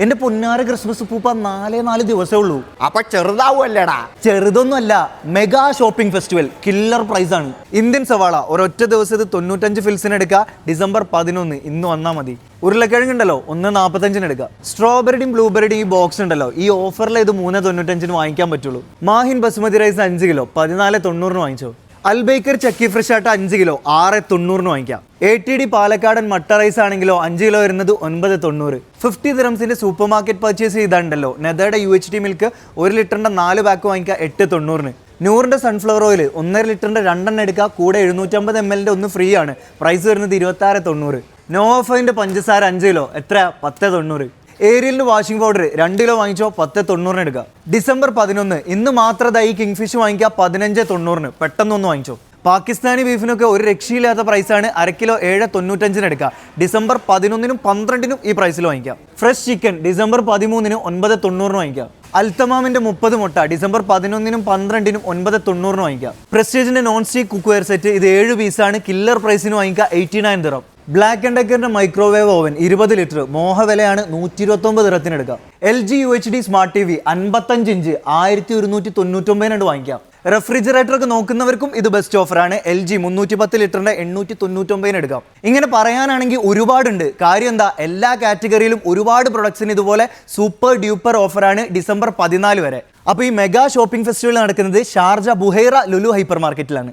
എന്റെ പൊന്നാര ക്രിസ്മസ് പൂപ്പ 4 ദിവസമേ ഉള്ളൂ. അപ്പൊ ചെറുതാവുമല്ലേടാ? ചെറുതൊന്നുമല്ല, mega shopping festival killer price ആണ്. ഇന്ത്യൻ സവാള ഒരൊറ്റ ദിവസത്തിൽ 95 ഫിൽസിന് എടുക്കുക. ഡിസംബർ 11 ഇന്ന് വന്നാൽ മതി. ഉരുളക്കിഴങ്ങ് ഉണ്ടല്ലോ 1.45 എടുക്കുക. സ്ട്രോബെറിയും ബ്ലൂബെറിയും ഈ ബോക്സ് ഉണ്ടല്ലോ, ഈ ഓഫറിൽ ഇത് 3.95 വാങ്ങിക്കാൻ പറ്റുള്ളൂ. മാഹിൻ ബസുമതി റൈസ് 5 കിലോ 14.90 വാങ്ങിച്ചോ. അൽബേക്കർ ചക്കി ഫ്രഷ് ആയിട്ട് 5 കിലോ 6.90 വാങ്ങിക്കാം. ATD പാലക്കാടൻ മട്ട റൈസ് ആണെങ്കിലോ 5 കിലോ വരുന്നത് 9.90. 50 ദിറംസിന്റെ സൂപ്പർ മാർക്കറ്റ് പർച്ചേസ് ചെയ്താണ്ടല്ലോ നെതയുടെ UHT മിൽക്ക് 1 ലിറ്ററിന്റെ 4 പാക്ക് വാങ്ങിക്കുക 8.90. നൂറിന്റെ സൺഫ്ലവർ ഓയിൽ 1.5 ലിറ്ററിന്റെ 2 എടുക്കുക. കൂടെ 750 ml ഒന്ന് ഫ്രീ ആണ്. പ്രൈസ് വരുന്നത് 26.90. നോവഫൈൻ്റെ പഞ്ചസാര 5 കിലോ എത്ര 10.90. ഏരിയലിന്റെ വാഷിംഗ് പൗഡർ 2 കിലോ വാങ്ങിച്ചോ 10.90 എടുക്കുക. ഡിസംബർ 11 ഇന്ന് മാത്രമായി കിങ് ഫിഷ് വാങ്ങിക്കുക 15.90. പെട്ടെന്നൊന്ന് വാങ്ങിച്ചോ. പാകിസ്ഥാനി ബീഫിനൊക്കെ ഒരു രക്ഷയില്ലാത്ത പ്രൈസാണ്. 1/2 കിലോ 7.95 എടുക്കുക. ഡിസംബർ 11 12 ഈ പ്രൈസിൽ വാങ്ങിക്കാം. ഫ്രഷ് ചിക്കൻ ഡിസംബർ 13 9.90 വാങ്ങിക്കാം. അൽത്തമാമിന്റെ 30 മുട്ട ഡിസംബർ 11 12 9.90 വാങ്ങിക്കാം. പ്രസ്റ്റീജിന്റെ നോൺ സ്റ്റിക് കുക്ക്വെയർ സെറ്റ് ഇത് 7 പീസാണ്. കില്ലർ പ്രൈസിന് വാങ്ങിക്കുക 89 ദിറം. ബ്ലാക്ക് ആൻഡ് ഡെക്കറിന്റെ മൈക്രോവേവ് ഓവൻ 20 ലിറ്റർ മോഹവിലയാണ് 129 ദിറത്തിന് എടുക്കാം. LG UHD smart TV 55 inch 1199 വാങ്ങിക്കാം. റെഫ്രിജറേറ്റർ ഒക്കെ നോക്കുന്നവർക്കും ഇത് ബെസ്റ്റ് ഓഫറാണ്. LG 310 ലിറ്ററിന്റെ 899 എടുക്കാം. ഇങ്ങനെ പറയാനാണെങ്കിൽ ഒരുപാടുണ്ട്. കാര്യം എന്താ, എല്ലാ കാറ്റഗറിയിലും ഒരുപാട് പ്രൊഡക്ട്സിന് ഇതുപോലെ സൂപ്പർ ഡ്യൂപ്പർ ഓഫറാണ് ഡിസംബർ 14 വരെ. അപ്പോൾ ഈ മെഗാ ഷോപ്പിംഗ് ഫെസ്റ്റിവൽ നടക്കുന്നത് ഷാർജ ബുഹൈറ ലുലു ഹൈപ്പർ മാർക്കറ്റിലാണ്.